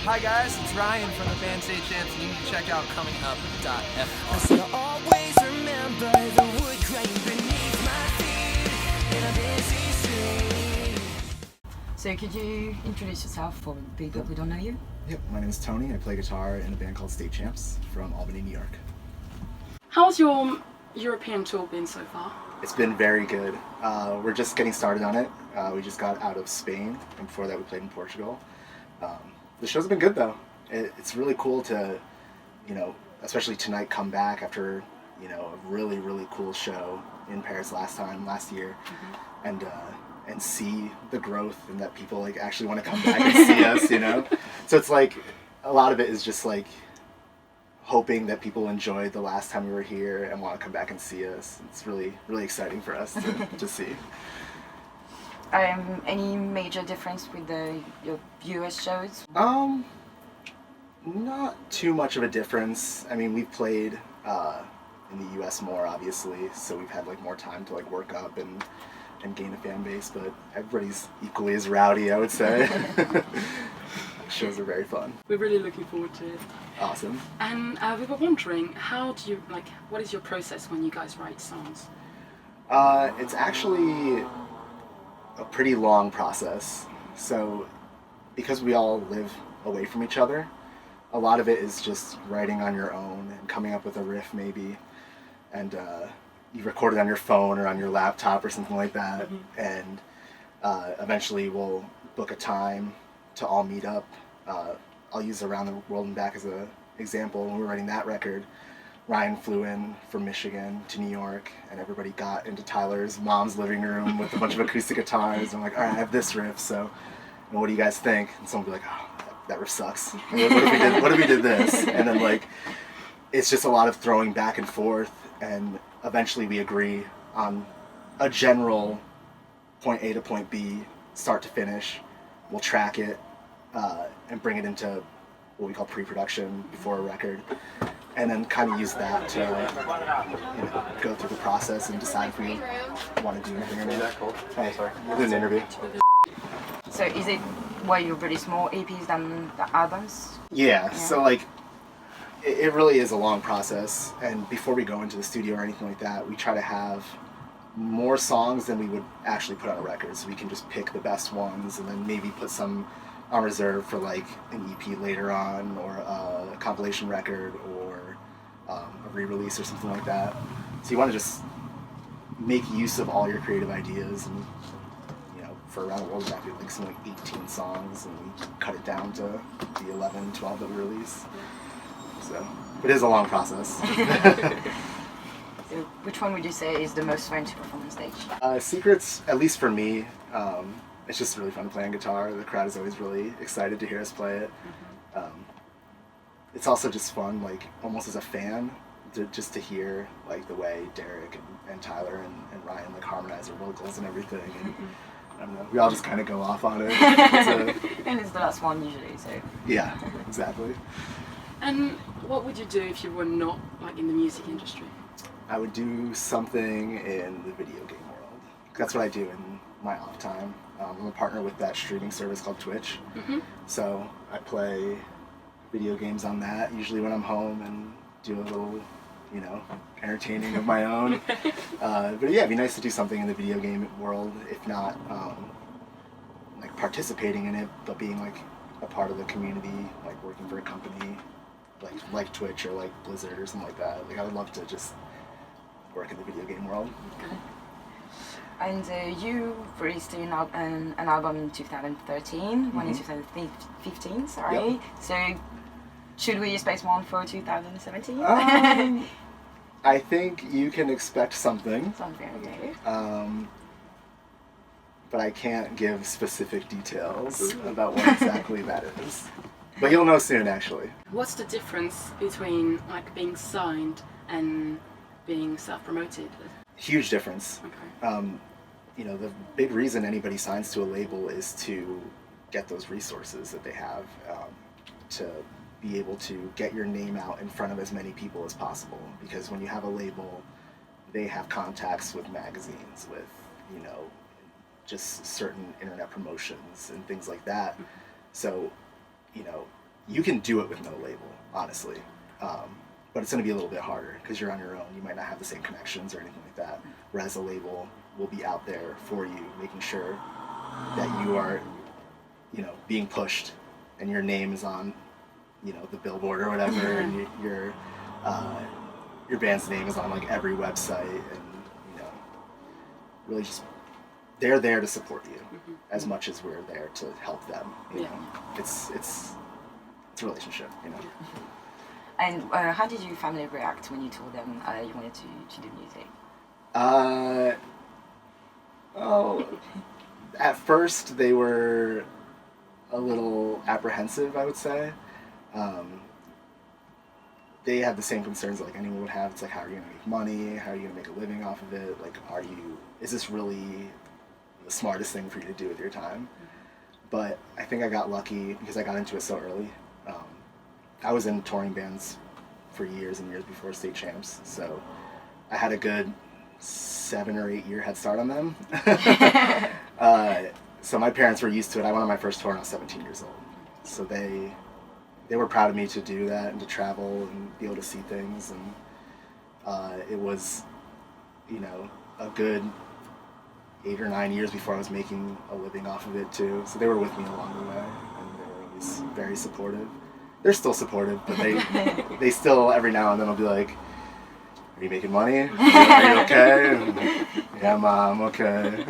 Hi guys, it's Ryan from the band Statechampsny. You need to check out comingupwebzine. I should always remember the wood grain beneath my feet in a busy street. So could you introduce yourself for people who don't know you? Yep, my name is Tony. I play guitar in a band called State Champs from Albany, New York. How's your European tour been so far? It's been very good. We're just getting started on it. We just got out of Spain, and before that we played in Portugal. The show's been good though. It's really cool to, especially tonight, come back after, a really, really cool show in Paris last year, and see the growth and that people actually want to come back and see us, So it's a lot of it is just hoping that people enjoyed the last time we were here and want to come back and see us. It's really, really exciting for us to see. Any major difference with your US shows? Not too much of a difference. I mean, we've played in the US more, obviously, so we've had more time to work up and gain a fan base, but everybody's equally as rowdy, I would say. Shows are very fun. We're really looking forward to it. Awesome. And we were wondering, how do you, what is your process when you guys write songs? It's actually a pretty long process. So, because we all live away from each other, a lot of it is just writing on your own and coming up with a riff maybe, and you record it on your phone or on your laptop or something like that, and eventually we'll book a time to all meet up. I'll use Around the World and Back as an example. When we were writing that record, Ryan flew in from Michigan to New York, and everybody got into Tyler's mom's living room with a bunch of acoustic guitars. I'm like, all right, I have this riff, so what do you guys think? And someone will be like, oh, that riff sucks. What if we did this? And then it's just a lot of throwing back and forth, and eventually we agree on a general point A to point B, start to finish. We'll track it and bring it into what we call pre-production before a record, and then kind of use that to go through the process and decide if we want to do anything or not. Hey, sorry, we're doing an interview. So is it why you release more EPs than the albums? Yeah. So it really is a long process, and before we go into the studio or anything like that, we try to have more songs than we would actually put on a record, so we can just pick the best ones and then maybe put some on reserve for an EP later on, or a compilation record, or a re-release or something like that. So you want to just make use of all your creative ideas, and for Around the World Back we have something 18 songs, and we cut it down to the 11, 12 that we release. So it is a long process. So which one would you say is the most fun to perform on stage? Secrets, at least for me, it's just really fun playing guitar. The crowd is always really excited to hear us play it. It's also just fun, almost as a fan, just to hear the way Derek and Tyler and Ryan harmonize their vocals and everything. And I don't know, we all just kind of go off on it. And it's the last one usually, so. Yeah, exactly. And what would you do if you were not in the music industry? I would do something in the video game world. That's what I do in my off time. I'm a partner with that streaming service called Twitch. So I play video games on that, usually when I'm home, and do a little, entertaining of my own. But yeah, it'd be nice to do something in the video game world, if not participating in it, but being a part of the community, working for a company like Twitch or Blizzard or something like that. I would love to just work in the video game world. Okay. And you released an album in 2013, one in 2015, sorry. Yep. So should we expect one for 2017? I think you can expect something. Something, okay. But I can't give specific details about what exactly that is. But you'll know soon, actually. What's the difference between being signed and being self-promoted? Huge difference. Okay. The big reason anybody signs to a label is to get those resources that they have, to be able to get your name out in front of as many people as possible. Because when you have a label, they have contacts with magazines, with, just certain internet promotions and things like that. So, you can do it with no label, honestly. But it's going to be a little bit harder because you're on your own. You might not have the same connections or anything like that. Whereas a label will be out there for you, making sure that you are, you know, being pushed and your name is on, you know, the billboard or whatever, and your band's name is on like every website, and you know, really just they're there to support you as much as we're there to help them. You know, it's a relationship, you know. And how did your family react when you told them you wanted to do music? Oh, at first they were a little apprehensive, I would say. They had the same concerns that like anyone would have. It's like, how are you gonna make money? How are you gonna make a living off of it? Like, is this really the smartest thing for you to do with your time? But I think I got lucky because I got into it so early. I was in touring bands for years and years before State Champs, so I had a good 7 or 8 year head start on them. So my parents were used to it. I went on my first tour when I was 17 years old. So they were proud of me to do that and to travel and be able to see things. And it was, you know, a good 8 or 9 years before I was making a living off of it too. So they were with me along the way, and they were always very supportive. They're still supportive, but they still every now and then will be like, "Are you making money? Are you okay?" And, yeah, Mom, okay.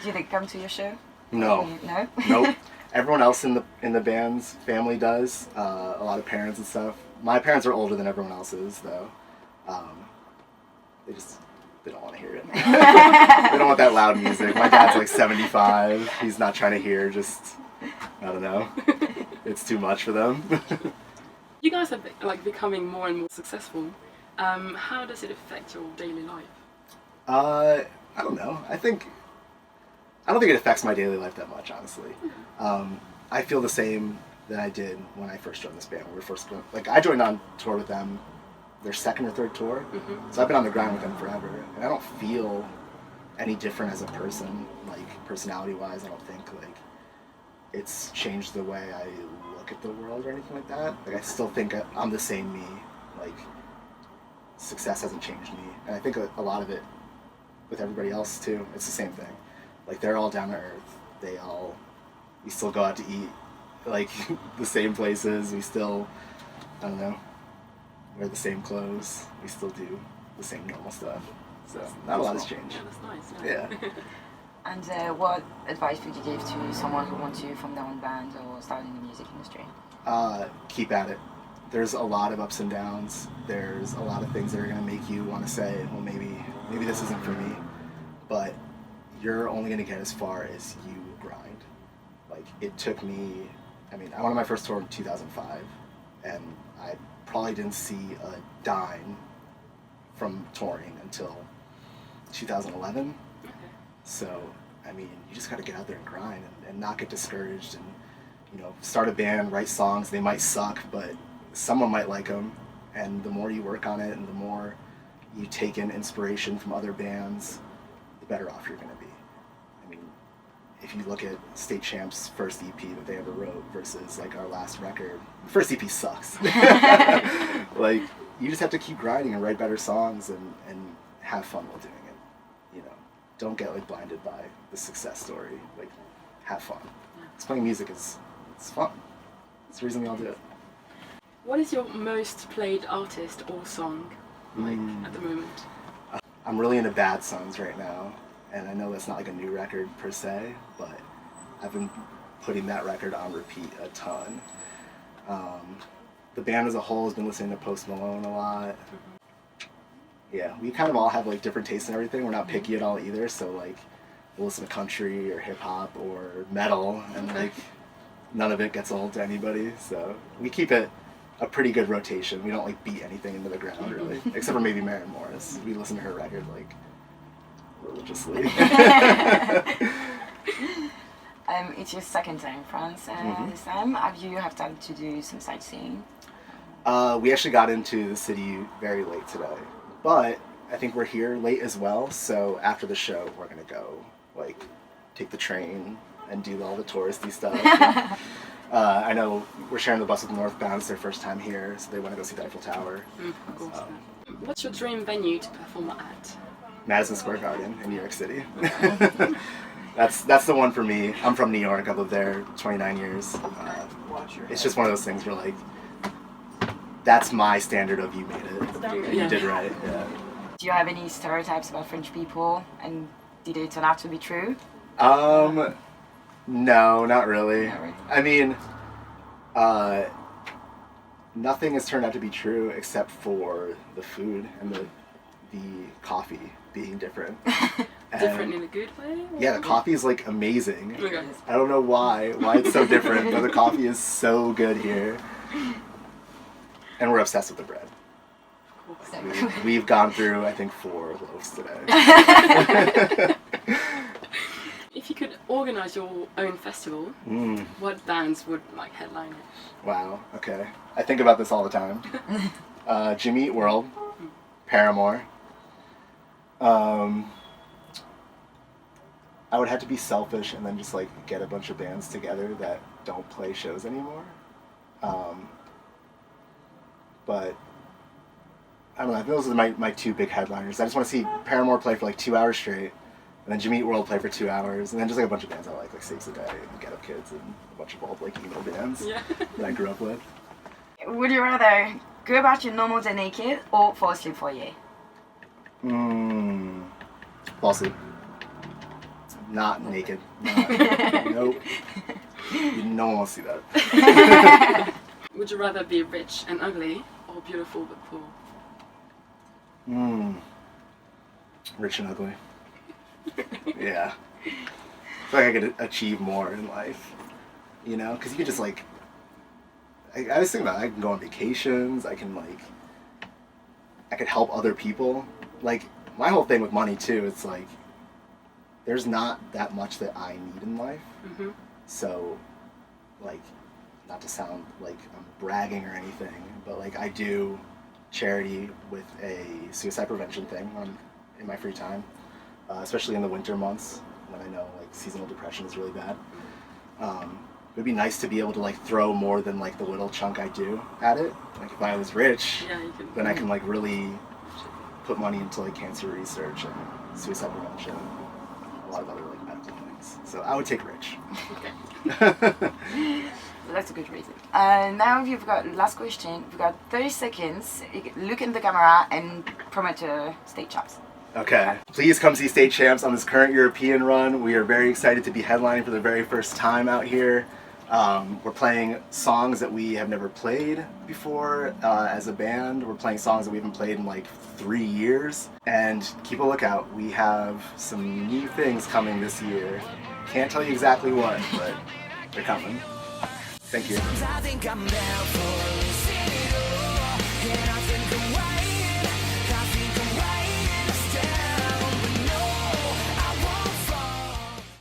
Do they come to your show? No. No? Nope. Everyone else in the band's family does. A lot of parents and stuff. My parents are older than everyone else's, though. They don't want to hear it. They don't want that loud music. My dad's like 75. He's not trying to hear I don't know. It's too much for them. You guys are like becoming more and more successful. How does it affect your daily life? I don't know. I don't think it affects my daily life that much, honestly. I feel the same that I did when I first joined this band. I joined on tour with them, their second or third tour. So I've been on the ground with them forever, and I don't feel any different as a person, like personality-wise. I don't think like it's changed the way I look at the world or anything like that. Like I still think I'm the same me. Like success hasn't changed me, and I think a lot of it with everybody else too. It's the same thing. Like they're all down to earth. We still go out to eat, like the same places. We still, I don't know, wear the same clothes. We still do the same normal stuff. So not a lot has changed. Yeah, that's nice. Yeah. And what advice would you give to someone who wants to form their own band or start in the music industry? Keep at it. There's a lot of ups and downs. There's a lot of things that are going to make you want to say, well, maybe this isn't for me. But you're only going to get as far as you grind. Like, it took me, I went on my first tour in 2005, and I probably didn't see a dime from touring until 2011. So, you just got to get out there and grind and not get discouraged and, start a band, write songs. They might suck, but someone might like them. And the more you work on it and the more you take in inspiration from other bands, the better off you're going to be. If you look at State Champs' first EP that they ever wrote versus our last record, the first EP sucks. You just have to keep grinding and write better songs and have fun while doing it. Don't get blinded by the success story. Have fun. Because playing music it's fun. It's the reason we all do it. What is your most played artist or song at the moment? I'm really into bad songs right now, and I know that's not a new record per se, but I've been putting that record on repeat a ton. The band as a whole has been listening to Post Malone a lot. Yeah, we kind of all have different tastes and everything. We're not picky at all either, so we'll listen to country or hip hop or metal, and none of it gets old to anybody. So we keep it a pretty good rotation. We don't beat anything into the ground really, except for maybe Maren Morris. We listen to her record religiously. It's your second time in France this time. Have you had time to do some sightseeing? We actually got into the city very late today. But I think we're here late as well, so after the show, we're going to go, take the train and do all the touristy stuff. I know we're sharing the bus with Northbound. It's their first time here, so they want to go see the Eiffel Tower. Of course. What's your dream venue to perform at? Madison Square Garden in New York City. That's the one for me. I'm from New York. I've lived there 29 years. It's just one of those things where like, that's my standard of you made it. You did right. Yeah. Do you have any stereotypes about French people, and did they turn out to be true? No, not really. Not really. I mean, nothing has turned out to be true except for the food and the coffee being different. Different in a good way? Or? Yeah, the coffee is like amazing. Okay. I don't know why it's so different, but the coffee is so good here. And we're obsessed with the bread. We've gone through, I think, 4 loaves today. If you could organize your own festival, what bands would like headline it? Wow, okay. I think about this all the time. Jimmy Eat World, Paramore. I would have to be selfish and then just like get a bunch of bands together that don't play shows anymore. But I don't know, I think those are my 2 big headliners. I just want to see Paramore play for like 2 hours straight, and then Jimmy Eat World play for 2 hours, and then just like a bunch of bands I like Saves the Day, and Get Up Kids, and a bunch of old like emo bands that I grew up with. Would you rather go about your normal day naked or fall asleep for a year? Fall asleep. Not naked. Nope. No one wants to see that. Would you rather be rich and ugly or beautiful but poor? Rich and ugly. Yeah. I feel like I could achieve more in life, you know? Because you could just like, I was thinking about it, I can go on vacations, I could help other people. Like, my whole thing with money too, it's like, there's not that much that I need in life. So, like, not to sound like I'm bragging or anything, but like I do charity with a suicide prevention thing in my free time, especially in the winter months when I know like seasonal depression is really bad. It'd be nice to be able to like throw more than like the little chunk I do at it. Like if I was rich, then I can like really put money into like cancer research and suicide prevention, a lot of other like medical things. So I would take rich. That's a good reason. Now you've got last question. We've got 30 seconds. You can look in the camera and promote your state champs. Okay. Please come see State Champs on this current European run. We are very excited to be headlining for the very first time out here. We're playing songs that we have never played before as a band. We're playing songs that we haven't played in like 3 years. And keep a lookout. We have some new things coming this year. Can't tell you exactly what, but they're coming. Thank you. I think I'm down for